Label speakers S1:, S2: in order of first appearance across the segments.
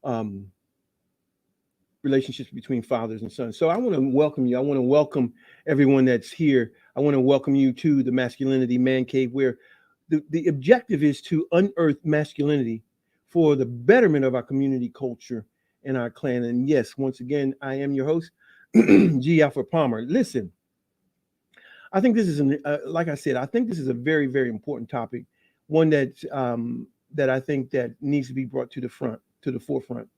S1: um, relationships between fathers and sons. So I want to welcome you. I want to welcome everyone that's here. I want to welcome you to the Masculinity Man Cave, where the objective is to unearth masculinity for the betterment of our community culture and our clan. And yes, once again, I am your host, G. Alpha Palmer. Listen, I think this is like I said, I think this is a very, very important topic, one that I think that needs to be brought to the forefront.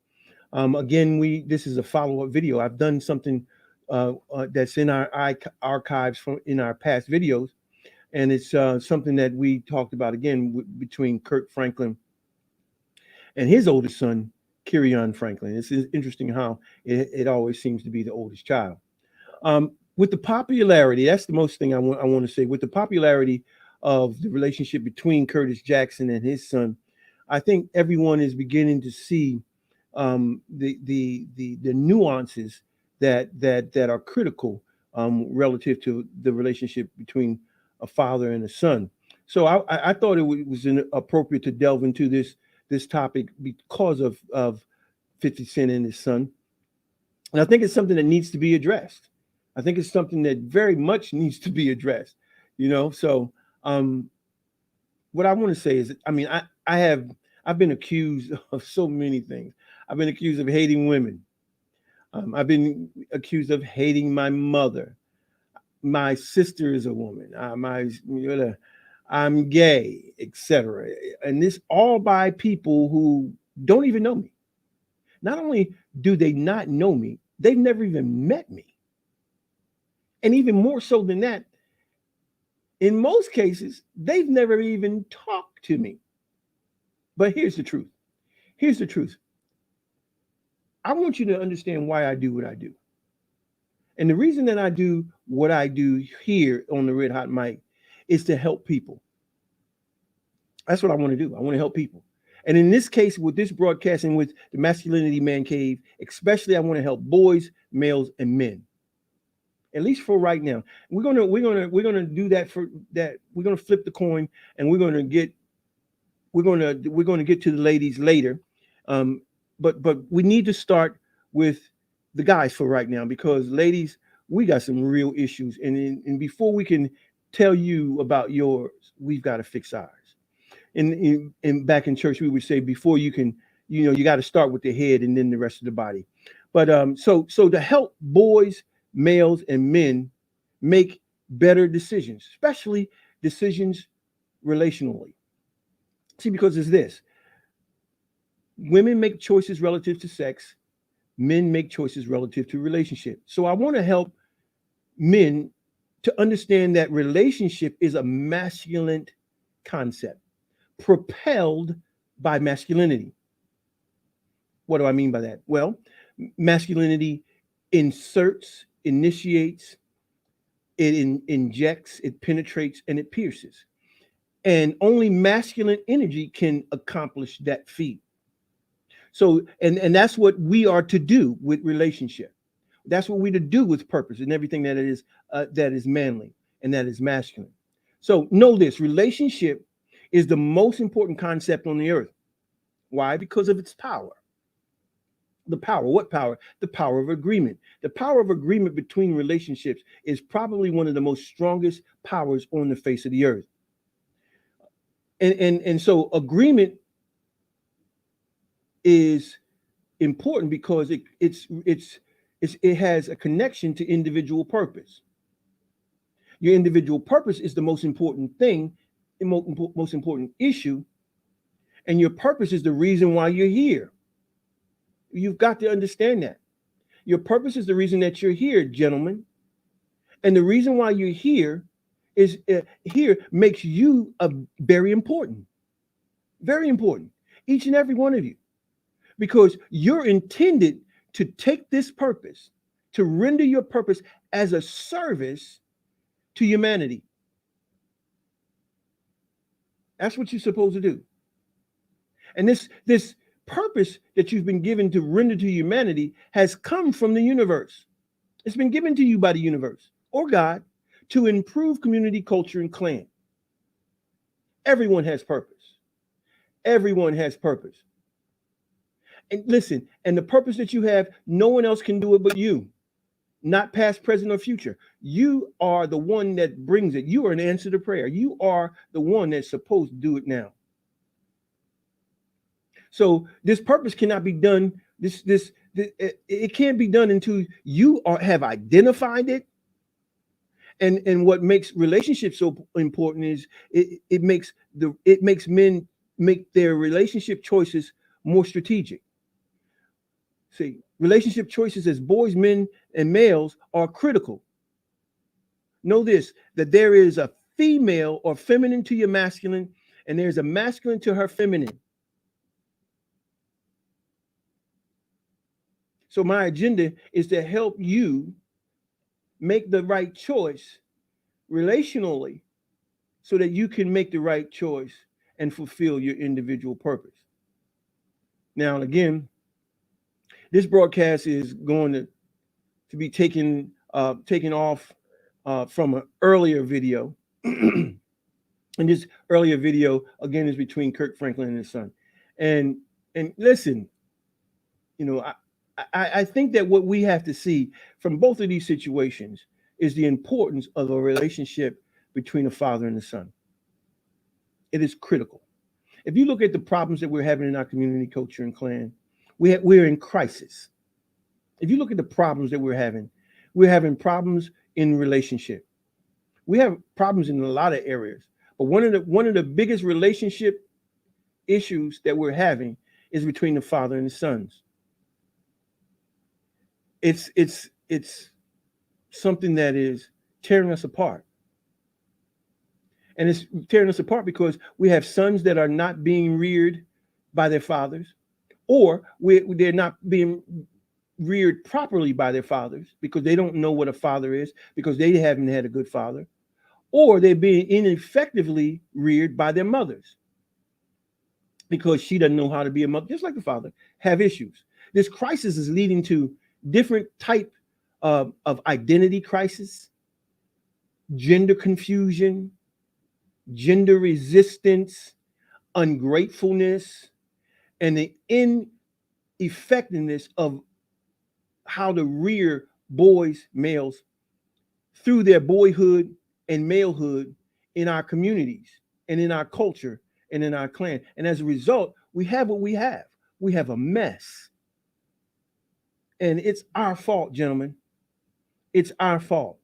S1: Again, we this is a follow up video. I've done something that's in our archives from in our past videos, and it's something that we talked about again between Kurt Franklin and his oldest son, Kirion Franklin. It's interesting how it always seems to be the oldest child. With the popularity, that's the most thing I want to say. With the popularity of the relationship between Curtis Jackson and his son, I think everyone is beginning to see the nuances that are critical relative to the relationship between a father and a son. So I thought was appropriate to delve into this topic because of 50 Cent and his son, and I think it's something that needs to be addressed. I think it's something that very much needs to be addressed. So um, what I want to say is, I mean, I've been accused of so many things. I've been accused of hating women. I've been accused of hating my mother. My sister is a woman. I'm gay, etc. And this all by people who don't even know me. Not only do they not know me, they've never even met me. And even more so than that, in most cases, they've never even talked to me. But here's the truth. Here's the truth. I want you to understand why I do what I do. And the reason that I do what I do here on the Red Hot Mic is to help people. That's what I want to do. I want to help people. And in this case, with this broadcasting with the Masculinity Man Cave, especially I want to help boys, males, and men. At least for right now. We're gonna do that for that. We're gonna flip the coin and we're gonna get to the ladies later. Um, but we need to start with the guys for right now, because ladies, we got some real issues, and before we can tell you about yours, we've got to fix ours. And back in church, we would say before you can, you got to start with the head and then the rest of the body. But so to help boys, males, and men make better decisions, especially decisions relationally. See, because it's this: women make choices relative to sex, men make choices relative to relationship. So I want to help men to understand that relationship is a masculine concept propelled by masculinity. What do I mean by that? Well, masculinity initiates, injects, it penetrates, and it pierces. And only masculine energy can accomplish that feat. So, and that's what we are to do with relationship. That's what we're to do with purpose and everything that is manly and that is masculine. So know this: relationship is the most important concept on the earth. Why? Because of its power. The power. What power? The power of agreement. The power of agreement between relationships is probably one of the most strongest powers on the face of the earth. And so agreement is important because it has a connection to individual purpose. Your individual purpose is the most important thing, the most important issue, and your purpose is the reason why you're here. You've got to understand that. Your purpose is the reason that you're here, gentlemen. And the reason why you're here is here makes you very important. Very important. Each and every one of you. Because you're intended to take this purpose, to render your purpose as a service to humanity. That's what you're supposed to do. And this purpose that you've been given to render to humanity has come from the universe. It's been given to you by the universe or God to improve community culture and clan. Everyone has purpose. Everyone has purpose. And listen, and the purpose that you have, no one else can do it but you. Not past, present, or future. You are the one that brings it. You are an answer to prayer. You are the one that's supposed to do it now. So this purpose cannot be done. It can't be done until you have identified it. And what makes relationships so important is it makes men make their relationship choices more strategic. See, relationship choices as boys, men, and males are critical. Know this, that there is a female or feminine to your masculine, and there's a masculine to her feminine. So my agenda is to help you make the right choice relationally so that you can make the right choice and fulfill your individual purpose. Now, again, this broadcast is going to be taken off from an earlier video. And this earlier video, again, is between Kirk Franklin and his son. And listen, you know, I think that what we have to see from both of these situations is the importance of a relationship between a father and a son. It is critical. If you look at the problems that we're having in our community, culture, and clan, we're in crisis. If you look at the problems that we're having problems in relationship. We have problems in a lot of areas, but one of the biggest relationship issues that we're having is between the father and the sons. It's something that is tearing us apart. And it's tearing us apart because we have sons that are not being reared by their fathers, or they're not being reared properly by their fathers because they don't know what a father is, because they haven't had a good father, or they're being ineffectively reared by their mothers because she doesn't know how to be a mother, just like the father, have issues. This crisis is leading to different type of identity crisis, gender confusion, gender resistance, ungratefulness, and the ineffectiveness of how to rear boys, males, through their boyhood and malehood in our communities and in our culture and in our clan. And as a result, we have what we have. We have a mess. And it's our fault, gentlemen. It's our fault.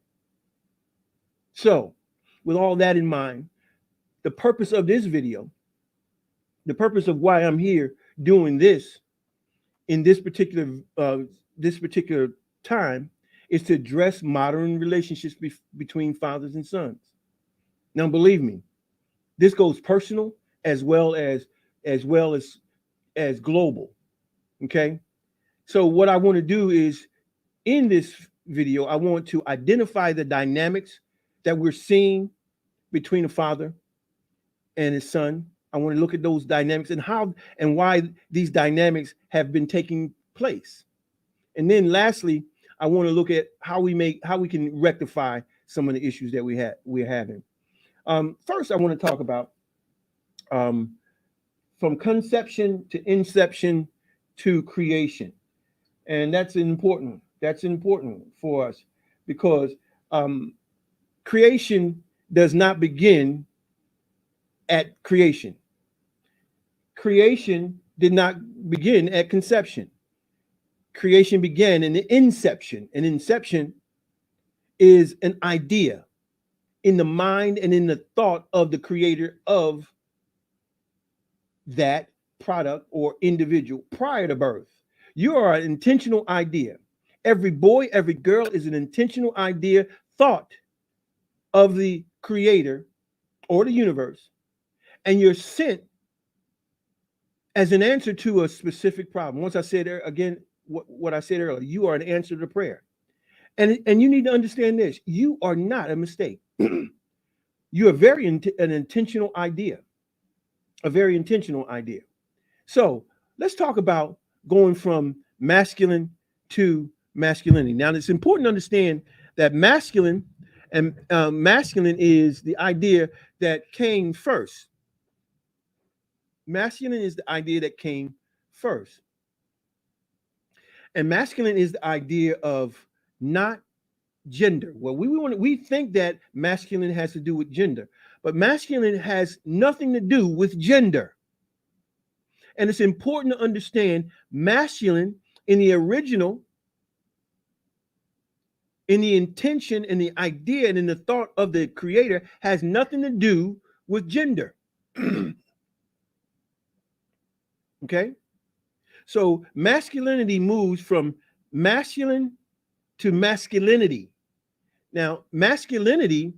S1: So, with all that in mind, the purpose of this video, the purpose of why I'm here doing this in this particular time is to address modern relationships between fathers and sons. Now, believe me, this goes personal as well as global. Okay, so what I want to do is, in this video, I want to identify the dynamics that we're seeing between a father and his son. I want to look at those dynamics and how and why these dynamics have been taking place. And then lastly, I want to look at how we can rectify some of the issues that we're having. First, I want to talk about from conception to inception to creation, and that's important. That's important for us because creation does not begin at creation. Creation did not begin at conception. Creation began in the inception. And inception is an idea in the mind and in the thought of the creator of that product or individual prior to birth. You are an intentional idea. Every boy, every girl is an intentional idea, thought of the creator or the universe, and you're sent as an answer to a specific problem. Once I said again what I said earlier, you are an answer to prayer. And you need to understand this. You are not a mistake. You are an intentional idea, a very intentional idea. So let's talk about going from masculine to masculinity. Now, it's important to understand that masculine is the idea that came first. Masculine is the idea that came first. And masculine is the idea of not gender. Well, we think that masculine has to do with gender, but masculine has nothing to do with gender. And it's important to understand masculine in the original, in the intention, in the idea, and in the thought of the creator has nothing to do with gender. Okay? So masculinity moves from masculine to masculinity. Now, masculinity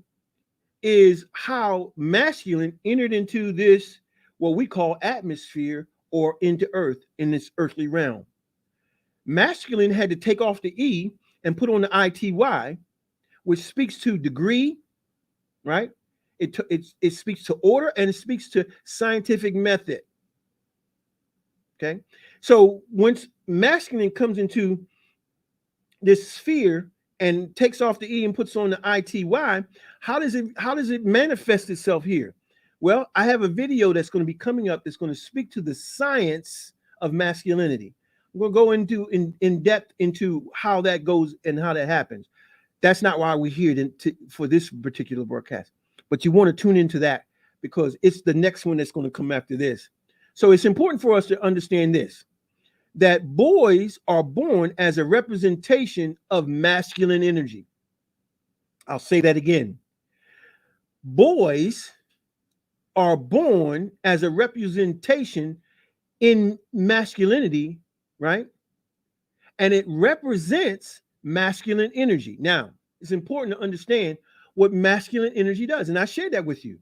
S1: is how masculine entered into this, what we call atmosphere, or into earth, in this earthly realm. Masculine had to take off the E and put on the ITY, which speaks to degree, right? It speaks to order, and it speaks to scientific method. Okay. So once masculine comes into this sphere and takes off the E and puts on the ITY, how does it manifest itself here? Well, I have a video that's going to be coming up that's going to speak to the science of masculinity. We'll go into in depth into how that goes and how that happens. That's not why we're here for this particular broadcast, but you want to tune into that because it's the next one that's going to come after this. So it's important for us to understand this, that boys are born as a representation of masculine energy. I'll say that again. Boys are born as a representation in masculinity, right? And it represents masculine energy. Now, it's important to understand what masculine energy does. And I shared that with you.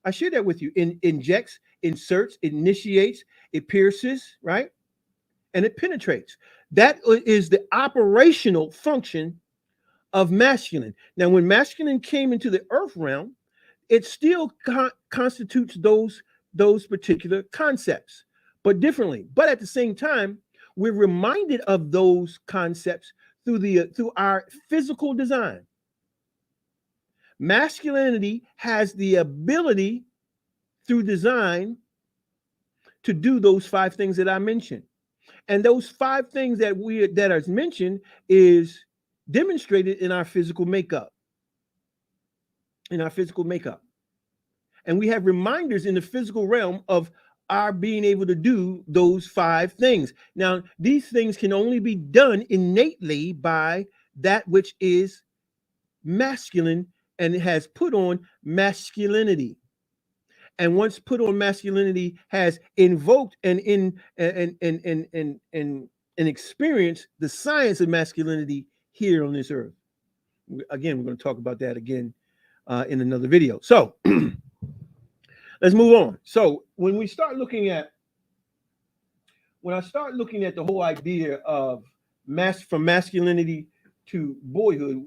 S1: It injects, inserts, it initiates, it pierces, right? And it penetrates. That is the operational function of masculine. Now, when masculine came into the earth realm, it still constitutes those particular concepts, but differently. But at the same time, we're reminded of those concepts through our physical design. Masculinity has the ability through design to do those 5 things that I mentioned. And those 5 things that are mentioned is demonstrated in our physical makeup. And we have reminders in the physical realm of our being able to do those 5 things. Now, these things can only be done innately by that which is masculine and has put on masculinity. And once put on masculinity, has invoked and experienced the science of masculinity here on this earth. Again, we're going to talk about that again in another video. So let's move on. So when I start looking at the whole idea of from masculinity to boyhood,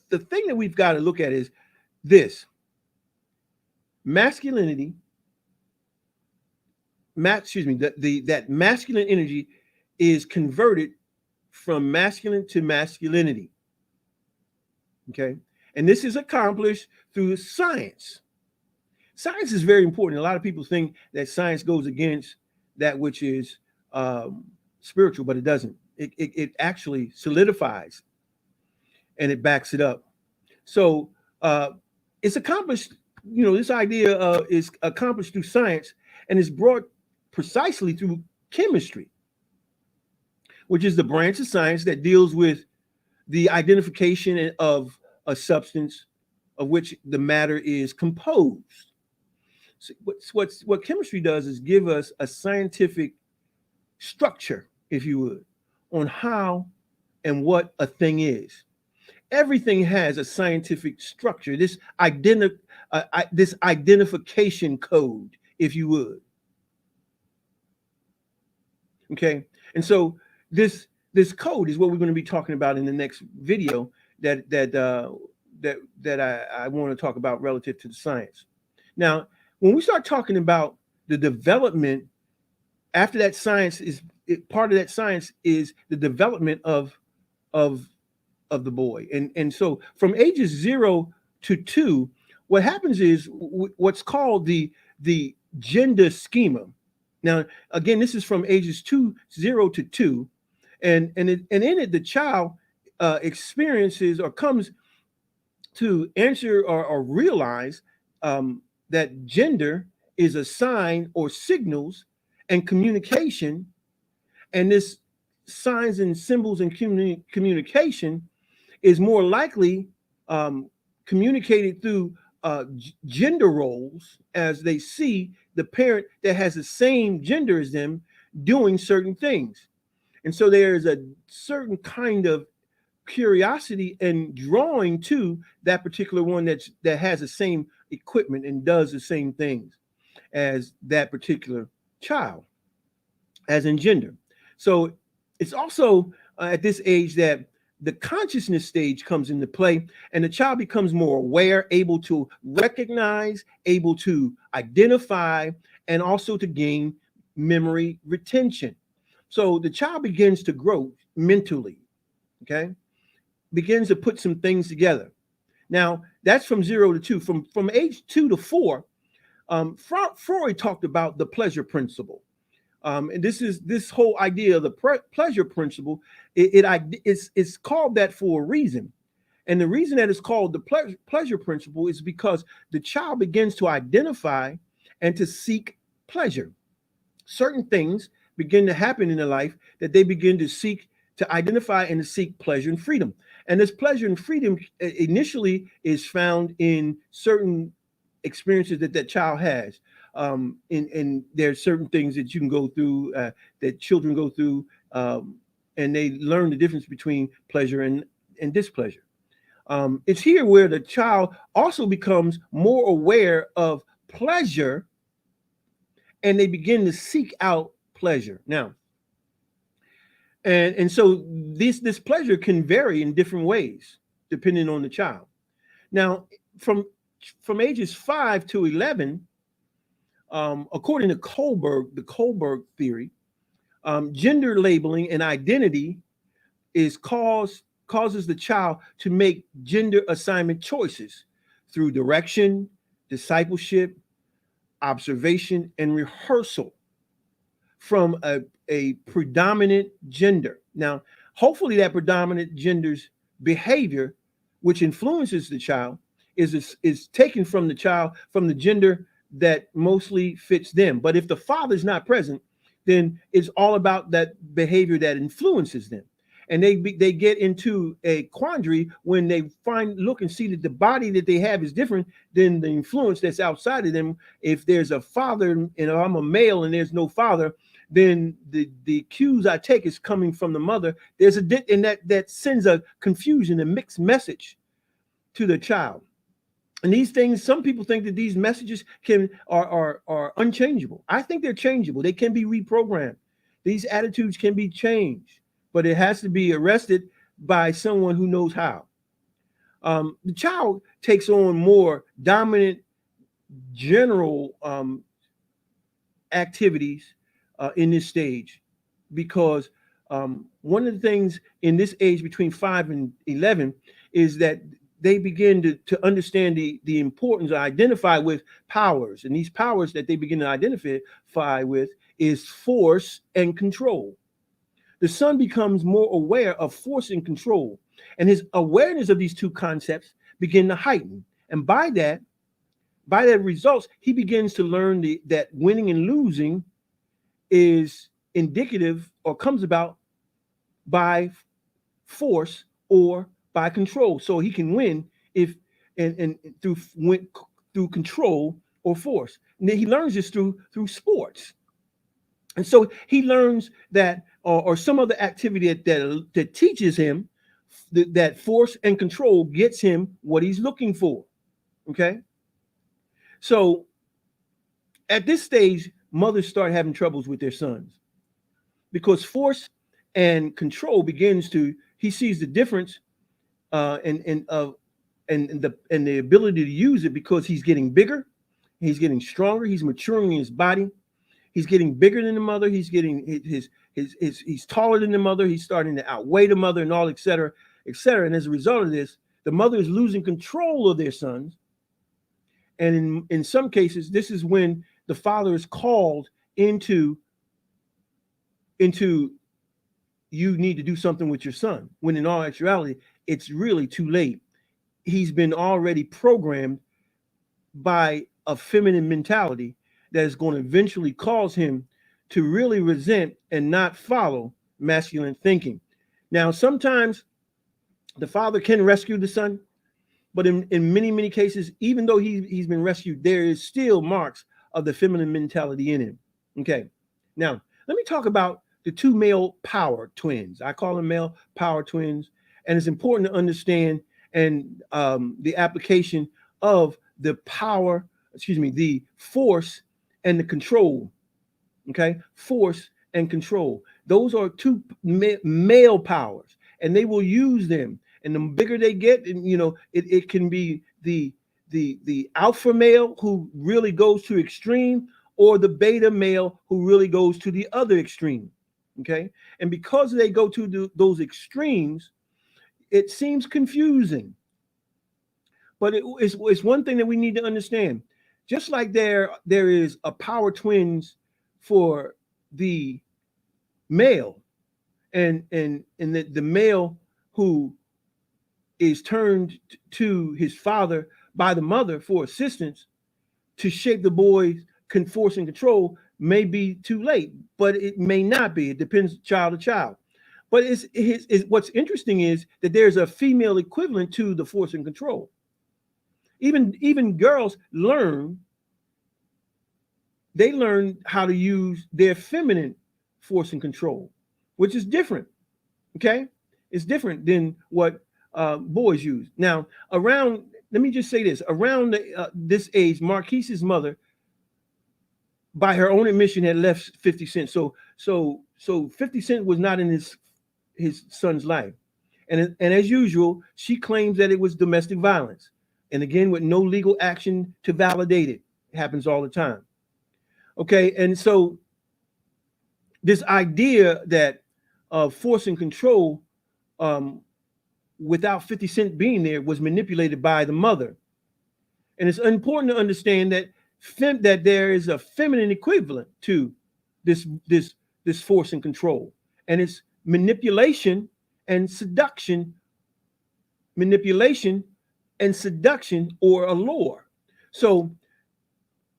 S1: the thing that we've got to look at is this. Masculinity, that masculine energy is converted from masculine to masculinity. Okay. And this is accomplished through science. Science is very important. A lot of people think that science goes against that which is spiritual, but it doesn't. It actually solidifies and it backs it up. So it's accomplished, this idea is accomplished through science and is brought precisely through chemistry, which is the branch of science that deals with the identification of a substance of which the matter is composed. So what chemistry does is give us a scientific structure, if you would, on how and what a thing is. Everything has a scientific structure, this identification code, if you would. Okay, and so this code is what we're going to be talking about in the next video that I want to talk about relative to the science. Now, when we start talking about the development, after that science is part of that science is the development of the boy, and so from ages 0 to 2, what happens is what's called the gender schema. Now, again, this is from ages 0 to 2, And in it, the child experiences or comes to answer or realize that gender is a sign or signals and communication, and this signs and symbols and communication is more likely um, communicated through gender roles, as they see the parent that has the same gender as them doing certain things. And so there is a certain kind of curiosity and drawing to that particular one that has the same equipment and does the same things as that particular child, as in gender. So it's also at this age that the consciousness stage comes into play, and the child becomes more aware, able to recognize, able to identify, and also to gain memory retention. So the child begins to grow mentally, okay? Begins to put some things together. Now, that's from 0 to 2. From age 2 to 4, Freud talked about the pleasure principle. And this whole idea of the pleasure principle. It's called that for a reason. And the reason that it's called the pleasure principle is because the child begins to identify and to seek pleasure. Certain things begin to happen in their life that they begin to seek, to identify and to seek pleasure and freedom. And this pleasure and freedom initially is found in certain experiences that that child has. And there's certain things that you can go through, that children go through, and they learn the difference between pleasure and displeasure. It's here where the child also becomes more aware of pleasure, and they begin to seek out pleasure. Now, and so this pleasure can vary in different ways depending on the child. Now, from from ages 5 to 11, according to the Kohlberg theory, gender labeling and identity causes the child to make gender assignment choices through direction, discipleship, observation, and rehearsal from a predominant gender. Now, hopefully, that predominant gender's behavior, which influences the child, is taken from the child, from the gender that mostly fits them. But if the father's not present, then it's all about that behavior that influences them. And they get into a quandary when they look and see that the body that they have is different than the influence that's outside of them. If there's a father and I'm a male and there's no father, then the cues I take is coming from the mother. And that sends a confusion, a mixed message to the child. And these things, some people think that these messages are unchangeable. I think they're changeable. They can be reprogrammed. These attitudes can be changed, but it has to be arrested by someone who knows how. The child takes on more dominant general activities in this stage, because one of the things in this age between 5 and 11 is that they begin to understand the importance of identify with powers. And these powers that they begin to identify with is force and control. The son becomes more aware of force and control, and his awareness of these two concepts begin to heighten. And by that results, he begins to learn that winning and losing is indicative or comes about by force or by control. So he can win if and through control or force. And then he learns this through sports. And so he learns that or some other activity that teaches him that force and control gets him what he's looking for. Okay. So at this stage, mothers start having troubles with their sons because force and control he sees the difference and the ability to use it, because he's getting bigger, he's getting stronger, he's maturing in his body, he's getting bigger than the mother, he's taller than the mother, he's starting to outweigh the mother, and all, et cetera, et cetera. And as a result of this, the mother is losing control of their sons. And in some cases, this is when the father is called into you need to do something with your son, when in all actuality, it's really too late. He's been already programmed by a feminine mentality that is going to eventually cause him to really resent and not follow masculine thinking. Now, sometimes the father can rescue the son, but in many, many cases, even though he's been rescued, there is still marks of the feminine mentality in him. Okay. Now, let me talk about the two male power twins. I call them male power twins. And it's important to understand and the application of the power, the force and the control. Okay. Force and control. Those are two male powers, and they will use them. And the bigger they get, and it can be the alpha male who really goes to extreme, or the beta male who really goes to the other extreme. Okay. And because they go to those extremes, it seems confusing. But it's one thing that we need to understand. Just like there is a power twins for the male, and the male who is turned to his father by the mother for assistance to shape the boy's force and control, may be too late, but it may not be. It depends child to child. But what's interesting is that there's a female equivalent to the force and control. Even girls learn how to use their feminine force and control, which is different. Okay, it's different than what boys use. Now, let me just say this: around this age, Marquise's mother, by her own admission, had left 50 Cent. So 50 Cent was not in his son's life, and as usual, she claims that it was domestic violence, and again, with no legal action to validate it. It happens all the time. Okay, and so this idea that force and control, without 50 Cent being there, was manipulated by the mother. And it's important to understand that that there is a feminine equivalent to this force and control, and it's manipulation and seduction, or allure. So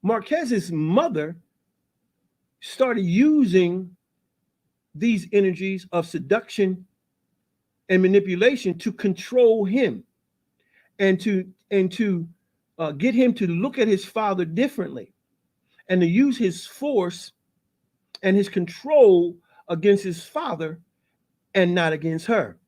S1: Marquez's mother started using these energies of seduction and manipulation to control him, and to get him to look at his father differently, and to use his force and his control against his father and not against her.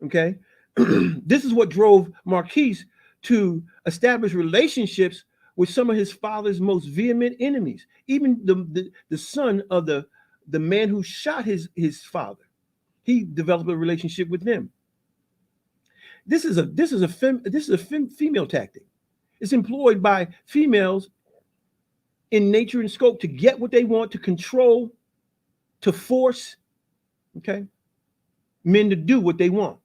S1: Okay. This is what drove Marquise to establish relationships with some of his father's most vehement enemies, even the son of the man who shot his father. He developed a relationship with them. This is a female tactic. It's employed by females in nature and scope to get what they want, to control, to force, okay, men to do what they want.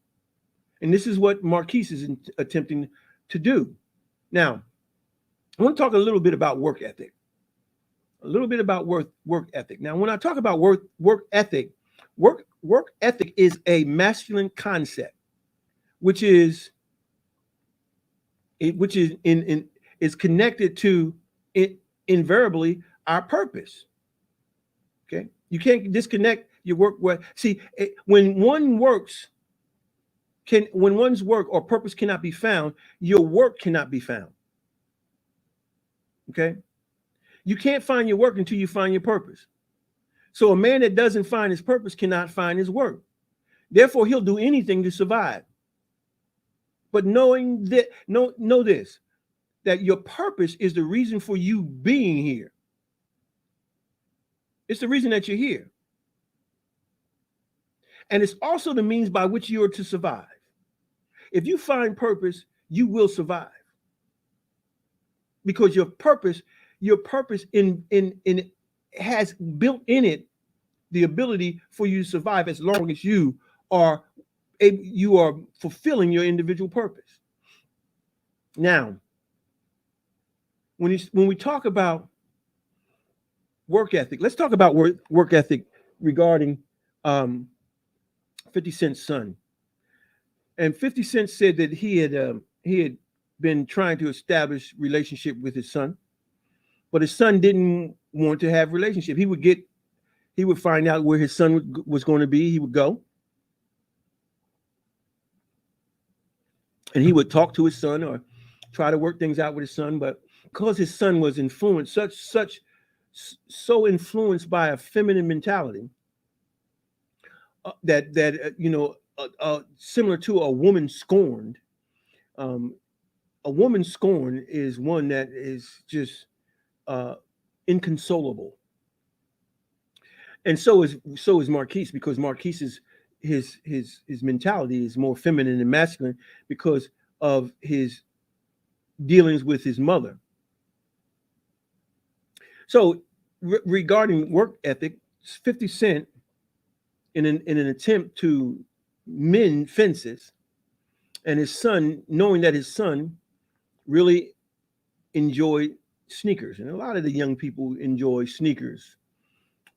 S1: And this is what Marquise is attempting to do. Now, I want to talk a little bit about work ethic. Now, when I talk about work ethic is a masculine concept, which is connected to invariably our purpose. Okay, you can't disconnect your work. When one's work or purpose cannot be found, your work cannot be found. Okay, you can't find your work until you find your purpose. So a man that doesn't find his purpose cannot find his work. Therefore, he'll do anything to survive. But know this, that your purpose is the reason for you being here. It's the reason that you're here. And it's also the means by which you are to survive. If you find purpose, you will survive. Because your purpose has built in it the ability for you to survive, as long as you are fulfilling your individual purpose. Now, when we talk about work ethic, let's talk about work ethic regarding um, 50 Cent's son. And 50 Cent said that he had been trying to establish relationship with his son, but his son didn't want to have relationship. He would find out where his son was going to be. He would go and he would talk to his son or try to work things out with his son. But because his son was influenced, so influenced by a feminine mentality, similar to a woman scorned. Um, a woman scorned is one that is just uh, inconsolable, and so is Marquise, because Marquise is his mentality is more feminine and masculine because of his dealings with his mother. So regarding work ethic, 50 Cent, in an attempt to mend fences, and his son, knowing that his son really enjoyed sneakers, and a lot of the young people enjoy sneakers,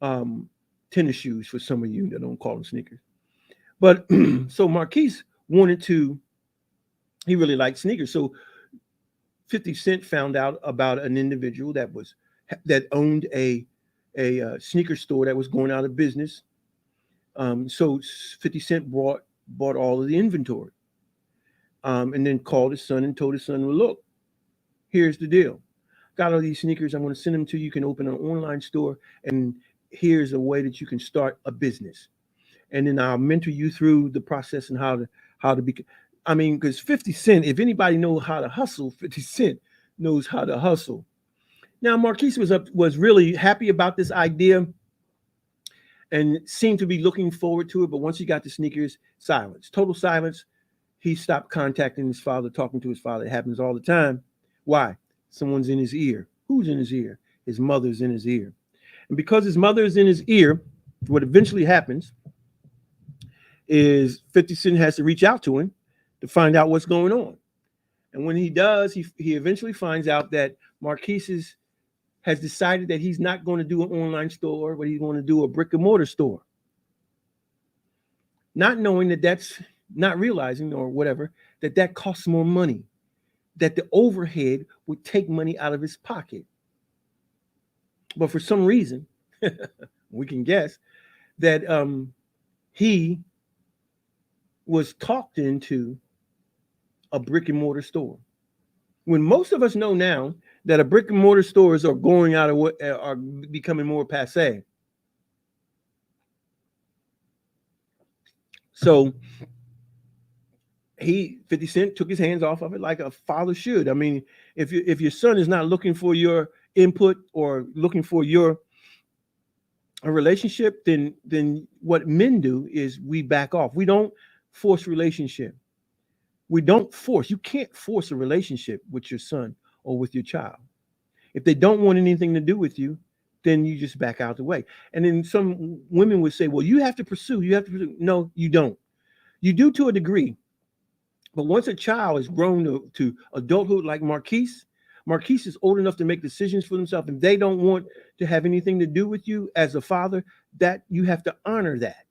S1: um, tennis shoes for some of you that don't call them sneakers. But so Marquise wanted to, he really liked sneakers. So 50 Cent found out about an individual that owned a sneaker store that was going out of business. So 50 Cent bought all of the inventory, and then called his son and told his son, well, look, here's the deal. Got all these sneakers. I'm going to send them to you. You can open an online store, and here's a way that you can start a business. And then I'll mentor you through the process and how to be. I mean, because 50 Cent, if anybody knows how to hustle, 50 Cent knows how to hustle. Now, Marquise was really happy about this idea and seemed to be looking forward to it. But once he got the sneakers, silence, total silence. He stopped contacting his father, talking to his father. It happens all the time. Why? Someone's in his ear. Who's in his ear? His mother's in his ear. And because his mother is in his ear, what eventually happens is 50 Cent has to reach out to him to find out what's going on. And when he does, he eventually finds out that Marquise has decided that he's not going to do an online store, but he's going to do a brick and mortar store. Not knowing not realizing or whatever, that costs more money, that the overhead would take money out of his pocket. But for some reason, we can guess that he was talked into a brick and mortar store. When most of us know now that a brick and mortar stores are going out of what are becoming more passe. So 50 Cent took his hands off of it like a father should. I mean, if your son is not looking for your input or looking for a relationship, then what men do is we back off. We don't force relationship. We don't force. You can't force a relationship with your son or with your child. If they don't want anything to do with you, then you just back out the way. And then some women would say, well, you have to pursue. You have to pursue. No, you don't. You do to a degree. But once a child is grown to adulthood like Marquise is old enough to make decisions for themselves. If they don't want to have anything to do with you as a father, that you have to honor that.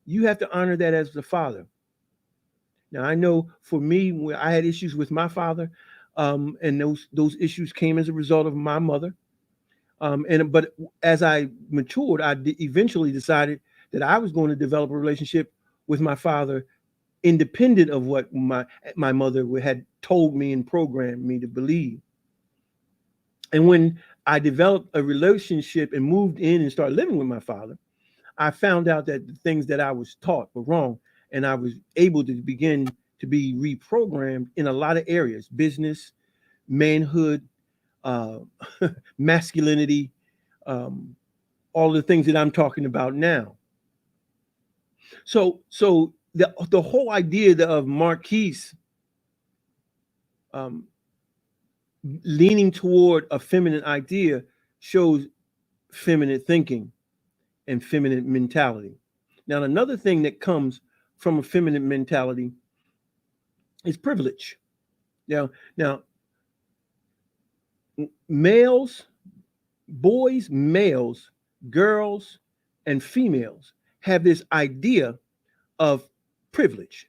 S1: You have to honor that as the father. Now, I know for me, where I had issues with my father, and those issues came as a result of my mother. But as I matured, eventually decided that I was going to develop a relationship with my father, independent of what my mother had told me and programmed me to believe. And when I developed a relationship and moved in and started living with my father, I found out that the things that I was taught were wrong, and I was able to begin to be reprogrammed in a lot of areas: business, manhood, uh, masculinity, all the things that I'm talking about now. So the whole idea of Marquise um, leaning toward a feminine idea shows feminine thinking and feminine mentality. Now, another thing that comes from a feminine mentality is privilege. Now, males, boys, males, girls, and females have this idea of privilege.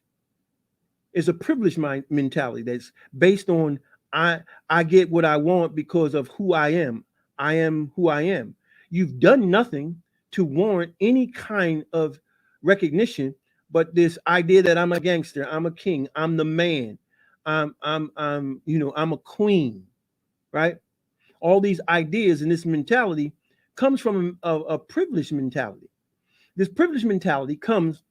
S1: It's a privileged mentality that's based on I get what I want because of who I am. I am who I am. You've done nothing to warrant any kind of recognition, but this idea that I'm a gangster, I'm a king, I'm the man, I'm a queen, right? All these ideas and this mentality comes from a privileged mentality. This privileged mentality comes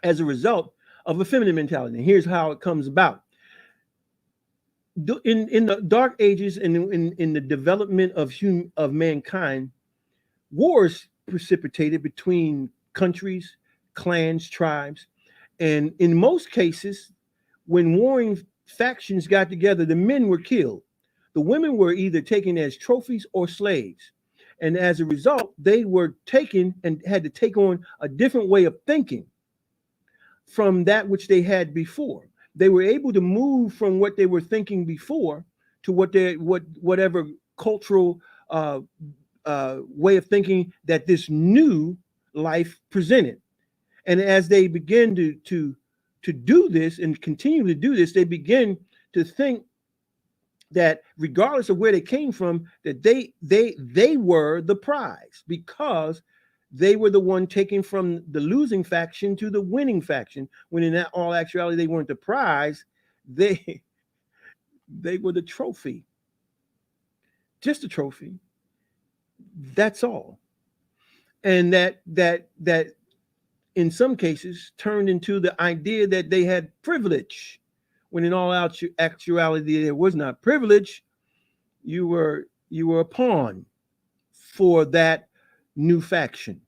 S1: as a result of a feminine mentality. And here's how it comes about. In the dark ages and in the development of mankind, wars precipitated between countries, clans, tribes, and in most cases, when warring factions got together, the men were killed. The women were either taken as trophies or slaves. And as a result, they were taken and had to take on a different way of thinking from that which they had before. They were able to move from what they were thinking before to whatever cultural way of thinking that this new life presented. And as they begin to do this and continue to do this, they begin to think that regardless of where they came from, that they were the prize because they were the one taken from the losing faction to the winning faction, when in that all actuality they weren't the prize. They were the trophy, just a trophy. That's all. And that in some cases turned into the idea that they had privilege, when in all actuality there was not privilege. You were a pawn for that new faction.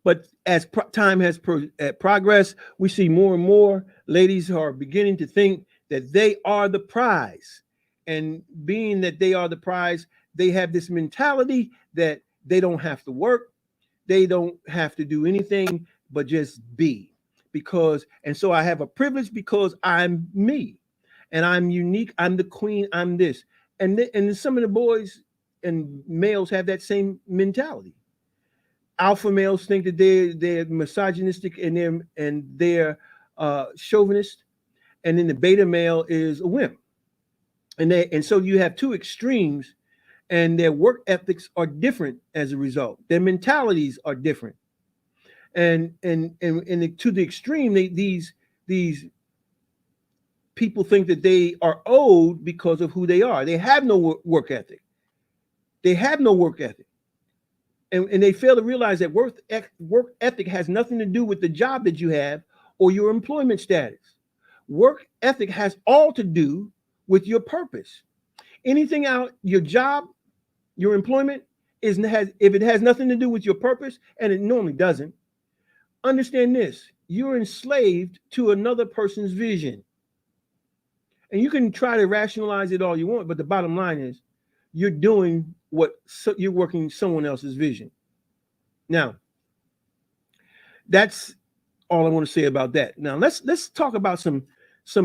S1: But as time has progressed, we see more and more ladies who are beginning to think that they are the prize. And being that they are the prize, they have this mentality that they don't have to work, they don't have to do anything but just be. And so I have a privilege because I'm me and I'm unique. I'm the queen. I'm this. And some of the boys and males have that same mentality. Alpha males think that they're misogynistic and they're chauvinist, and then the beta male is a wimp. And so you have two extremes, and their work ethics are different as a result. Their mentalities are different, and to the extreme, these people think that they are owed because of who they are. They have no work ethic. They have no work ethic. And they fail to realize that work ethic has nothing to do with the job that you have or your employment status. Work ethic has all to do with your purpose. Anything out your job, your employment if it has nothing to do with your purpose, and it normally doesn't, understand this: you're enslaved to another person's vision. And you can try to rationalize it all you want, but the bottom line is you're working someone else's vision. Now, that's all I want to say about that. Now, let's talk about some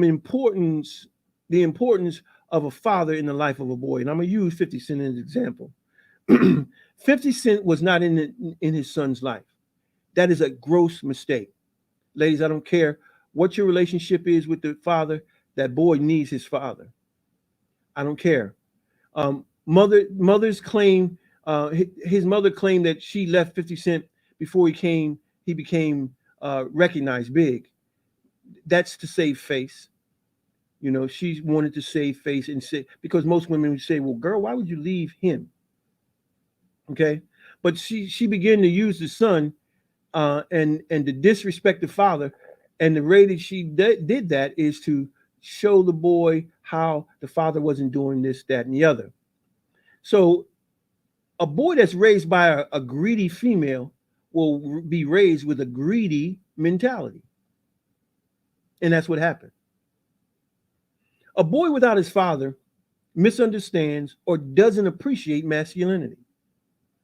S1: importance, the importance of a father in the life of a boy. And I'm gonna use 50 Cent as an example. 50 Cent was not in his son's life. That is a gross mistake. Ladies, I don't care what your relationship is with the father, that boy needs his father. I don't care. Mother's claim, his mother claimed that she left 50 Cent before he became recognized big. That's to save face. She wanted to save face and say, because most women would say, well, girl, why would you leave him? Okay. But she began to use the son and to disrespect the father. And the way that she did that is to show the boy how the father wasn't doing this, that, and the other. So a boy that's raised by a greedy female will be raised with a greedy mentality. And that's what happened. A boy without his father misunderstands or doesn't appreciate masculinity.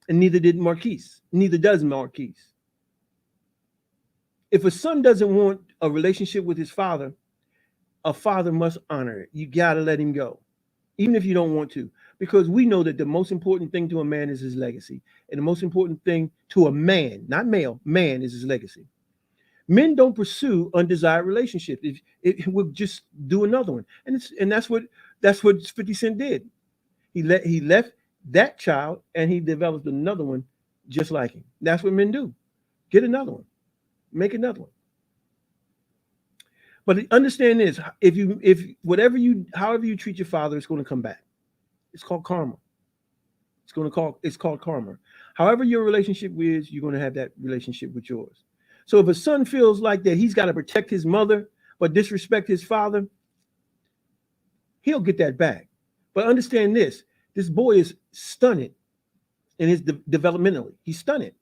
S1: And neither did Marquise. Neither does Marquise. If a son doesn't want a relationship with his father, a father must honor it. You got to let him go, even if you don't want to. because we know that the most important thing to a man is his legacy. And the most important thing to a man, not male, man, is his legacy. Men don't pursue undesired relationships. If it would just do another one. And that's what 50 Cent did. He left that child and he developed another one just like him. That's what men do. Get another one. Make another one. But understand this, if whatever you however you treat your father, it's going to come back. It's called karma. It's called karma. However your relationship is, you're going to have that relationship with yours. So if a son feels like that he's got to protect his mother but disrespect his father, he'll get that back. But understand this boy is stunted in his developmentally. He's stunted.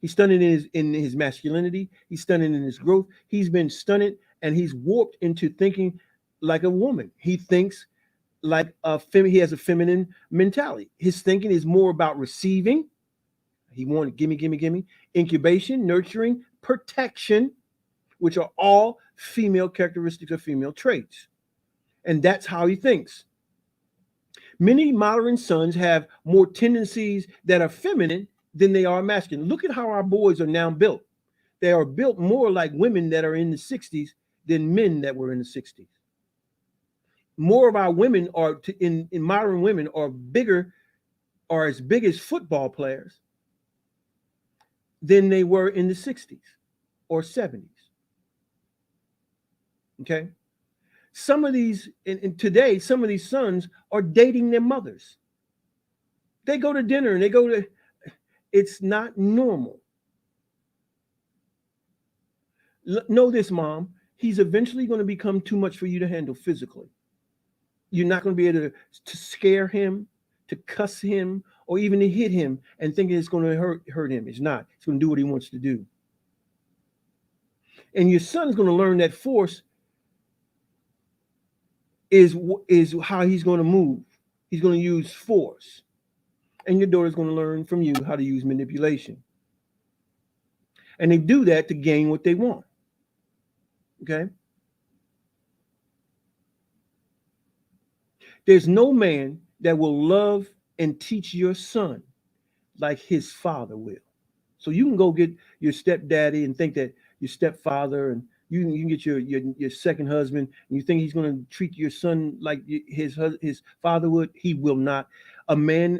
S1: He's stunted in his masculinity. He's stunted in his growth. He's been stunted and he's warped into thinking like a woman. He thinks like he has a feminine mentality. His thinking is more about receiving. He wanted gimme, gimme, gimme, incubation, nurturing, protection, which are all female characteristics or female traits. And that's how he thinks. Many modern sons have more tendencies that are feminine than they are masculine. Look at how our boys are now built. They are built more like women that are in the 60s than men that were in the 60s. More of our women are in modern women are bigger, are as big as football players than they were in the 60s or 70s. Okay. Some of these, and today, some of these sons are dating their mothers. They go to dinner and it's not normal. Know this, mom, he's eventually going to become too much for you to handle physically. You're not going to be able to scare him, to cuss him, or even to hit him and thinking it's going to hurt him. It's not. It's going to do what he wants to do. And your son's going to learn that force is how he's going to move. He's going to use force. And your daughter's going to learn from you how to use manipulation. And they do that to gain what they want. Okay? There's no man that will love and teach your son like his father will. So you can go get your stepdaddy and think that your stepfather, and you can get your second husband, and you think he's going to treat your son like his father would. He will not. A man,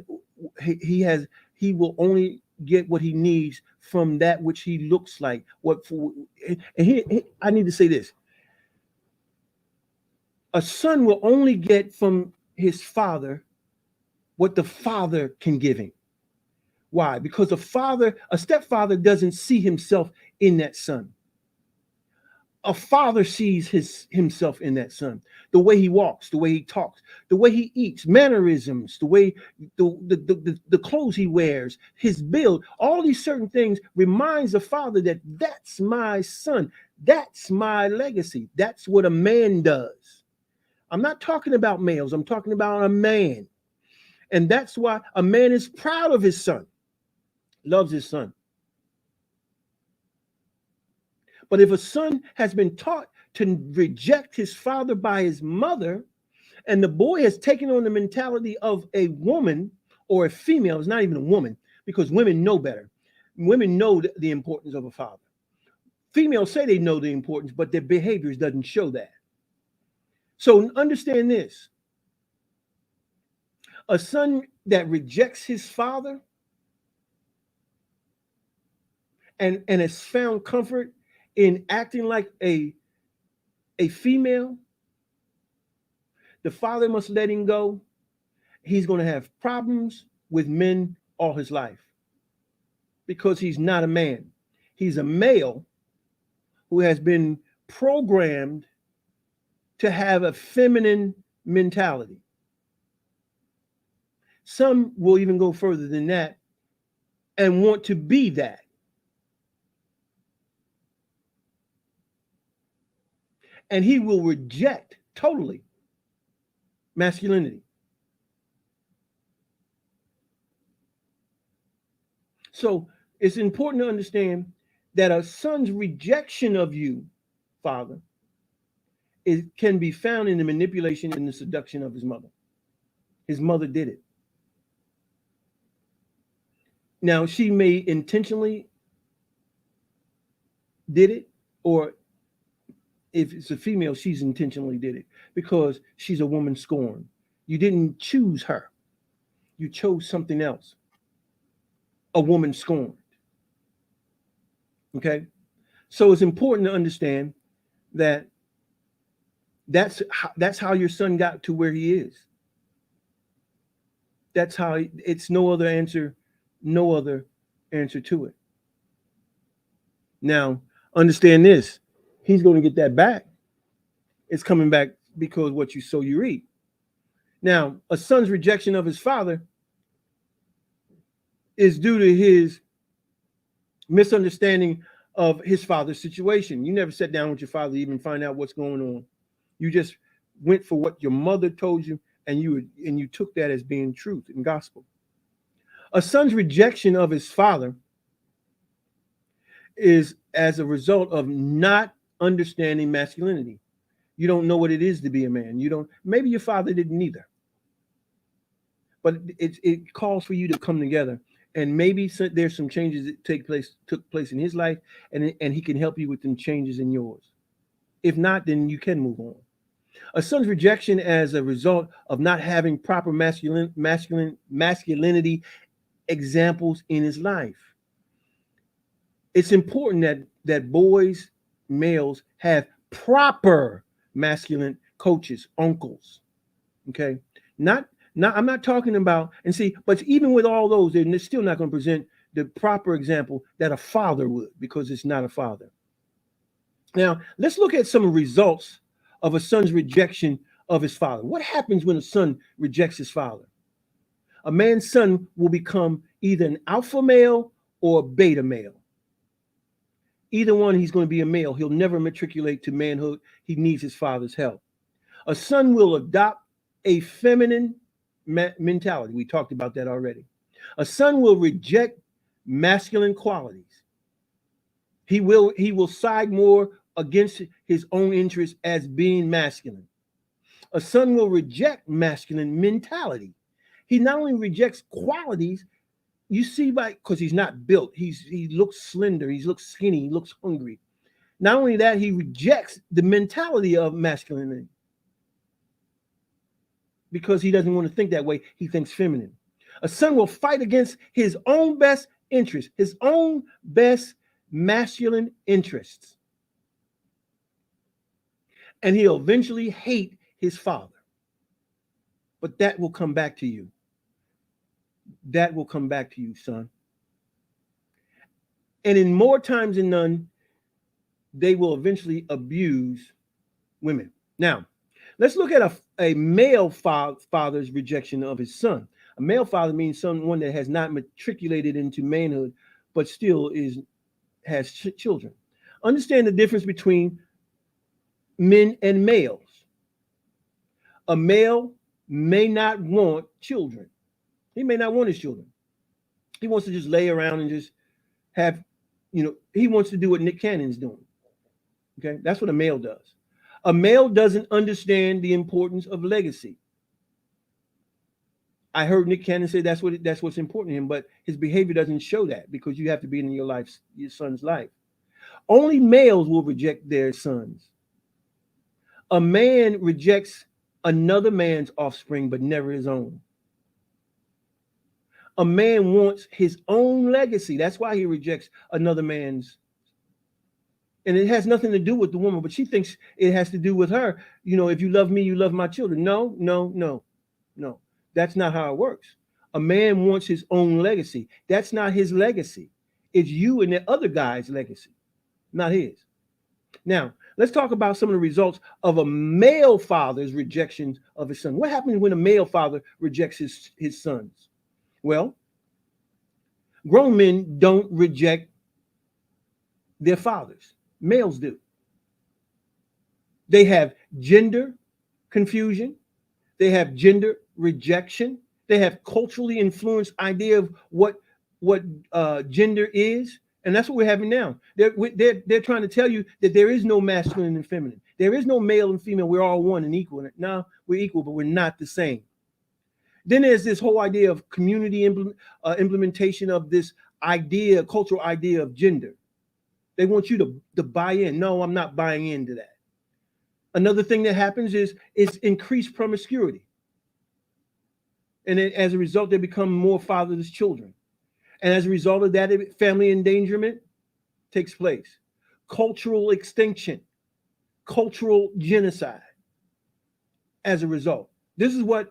S1: he will only get what he needs from that which he looks like. I need to say this. A son will only get from his father what the father can give him. Why? Because a stepfather doesn't see himself in that son. A father sees himself in that son. The way he walks, the way he talks, the way he eats, mannerisms, the way the clothes he wears, his build, all these certain things reminds the father that that's my son. That's my legacy. That's what a man does. I'm not talking about males. I'm talking about a man. And that's why a man is proud of his son, loves his son. But if a son has been taught to reject his father by his mother, and the boy has taken on the mentality of a woman or a female, it's not even a woman, because women know better. Women know the importance of a father. Females say they know the importance, but their behaviors doesn't show that. So understand this. A son that rejects his father and has found comfort in acting like a female, the father must let him go. He's going to have problems with men all his life because he's not a man. He's a male who has been programmed to have a feminine mentality. Some will even go further than that and want to be that. And he will reject totally masculinity. So it's important to understand that a son's rejection of you, father, can be found in the manipulation and the seduction of his mother. His mother did it. Now, she may intentionally did it, or if it's a female, she's intentionally did it because she's a woman scorned. You didn't choose her. You chose something else. A woman scorned. Okay? So it's important to understand that that's how your son got to where he is. That's how it's no other answer to it. Now, understand this. He's going to get that back. It's coming back because what you sow, you reap. Now, a son's rejection of his father is due to his misunderstanding of his father's situation. You never sat down with your father to even find out what's going on. You just went for what your mother told you, and you took that as being truth and gospel. A son's rejection of his father is as a result of not understanding masculinity. You don't know what it is to be a man. You don't. Maybe your father didn't either. But it calls for you to come together, and maybe there's some changes that took place in his life, and he can help you with them changes in yours. If not, then you can move on. A son's rejection as a result of not having proper masculinity examples in his life. It's important that boys, males, have proper masculine coaches, uncles. Okay, not I'm not talking about, and see, but even with all those, they're still not going to present the proper example that a father would, because it's not a father. Now, let's look at some results of a son's rejection of his father. What happens when a son rejects his father? A man's son will become either an alpha male or a beta male. Either one, he's going to be a male. He'll never matriculate to manhood. He needs his father's help. A son will adopt a feminine mentality. We talked about that already. A son will reject masculine qualities. He will side more against his own interests as being masculine. A son will reject masculine mentality. He not only rejects qualities, you see, because he's not built. He looks slender. He looks skinny. He looks hungry. Not only that, he rejects the mentality of masculinity because he doesn't want to think that way. He thinks feminine. A son will fight against his own best interests, his own best masculine interests. And he'll eventually hate his father. But that will come back to you. That will come back to you, son. And in more times than none, they will eventually abuse women. Now, let's look at a male father's rejection of his son. A male father means someone that has not matriculated into manhood, but still has children. Understand the difference between men and males. A male may not want children. He may not want his children. He wants to just lay around and just have, he wants to do what Nick Cannon's doing. Okay, that's what a male does. A male doesn't understand the importance of legacy. I heard Nick Cannon say that's what's important to him, but his behavior doesn't show that, because you have to be in your son's life. Only males will reject their sons. A man rejects another man's offspring, but never his own. A man wants his own legacy. That's why he rejects another man's. And it has nothing to do with the woman, but she thinks it has to do with her. If you love me, you love my children. No. That's not how it works. A man wants his own legacy. That's not his legacy. It's you and the other guy's legacy, not his. Now, let's talk about some of the results of a male father's rejection of his son. What happens when a male father rejects his sons? Well, grown men don't reject their fathers. Males do. They have gender confusion. They have gender rejection. They have culturally influenced idea of what gender is, and that's what we're having now. They're trying to tell you that there is no masculine and feminine. There is no male and female. We're all one and equal. No, we're equal, but we're not the same. Then there's this whole idea of community implementation of this idea, cultural idea of gender. They want you to buy in. No, I'm not buying into that. Another thing that happens is increased promiscuity. And then as a result, they become more fatherless children. And as a result of that, family endangerment takes place. Cultural extinction, cultural genocide as a result. This is what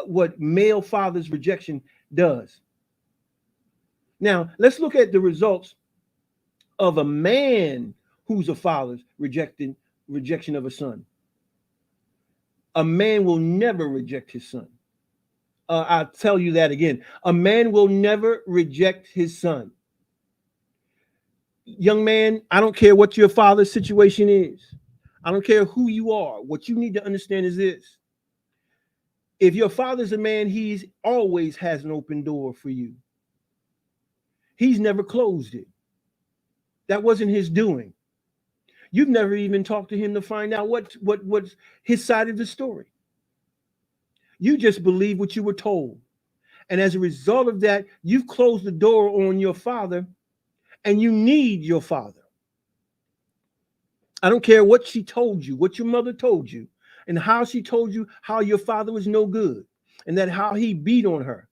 S1: what male father's rejection does. Now, let's look at the results of a man who's a father's rejection of a son. A man will never reject his son. I'll tell you that again. A man will never reject his son. Young man, I don't care what your father's situation is. I don't care who you are. What you need to understand is this. If your father's a man, he's always has an open door for you. He's never closed it. That wasn't his doing. You've never even talked to him to find out what's his side of the story. You just believe what you were told. And as a result of that, you've closed the door on your father, and you need your father. I don't care what she told you, what your mother told you, and how she told you how your father was no good, and that how he beat on her,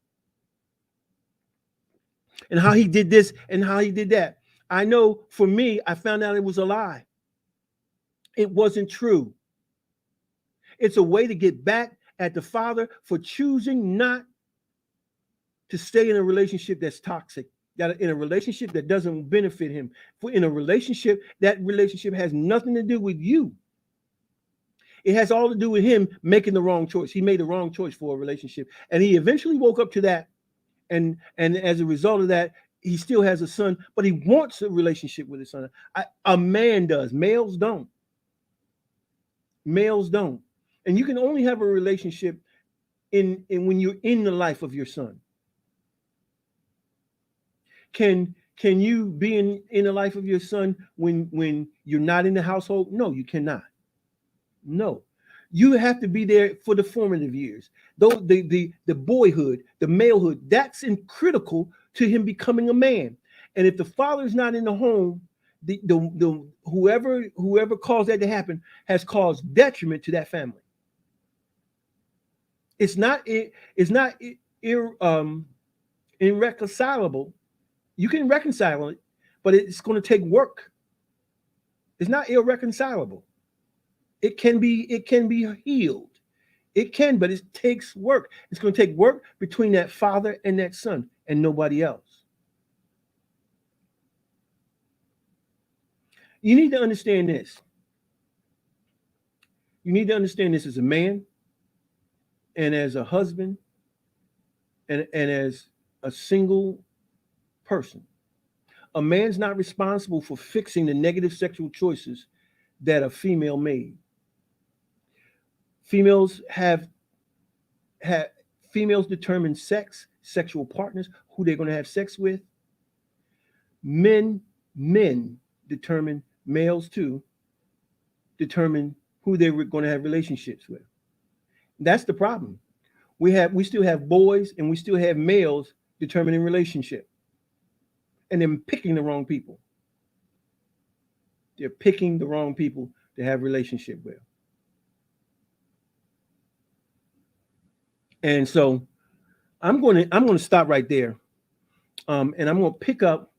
S1: and how he did this and how he did that. I know for me, I found out it was a lie. It wasn't true. It's a way to get back at the father for choosing not to stay in a relationship that's toxic, that in a relationship that doesn't benefit him, for in a relationship, that relationship has nothing to do with you. It has all to do with him making the wrong choice. He made the wrong choice for a relationship, and he eventually woke up to that. And as a result of that, he still has a son, but he wants a relationship with his son. A man does. Males don't. Males don't. And you can only have a relationship in when you're in the life of your son. Can you be in the life of your son when you're not in the household? No, you cannot. No. You have to be there for the formative years. Though the boyhood, the malehood, that's critical to him becoming a man. And if the father's not in the home, the whoever caused that to happen has caused detriment to that family. It's not irreconcilable. You can reconcile it, but it's going to take work. It's not irreconcilable. It can be healed. It can, but it takes work. It's going to take work between that father and that son and nobody else. You need to understand this. You need to understand this as a man and as a husband and as a single person. A man's not responsible for fixing the negative sexual choices that a female made. Females females determine sex, sexual partners, who they're going to have sex with. Men determine, males too, determine who they were going to have relationships with. That's the problem. We still have boys and we still have males determining relationship. And they're picking the wrong people. They're picking the wrong people to have relationship with. And so I'm going to stop right there. And I'm going to pick up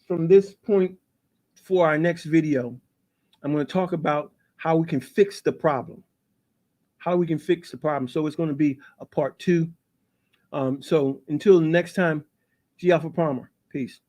S1: from this point for our next video. I'm going to talk about how we can fix the problem. How we can fix the problem. So it's going to be a part 2. So until next time, G Alpha Palmer. Peace.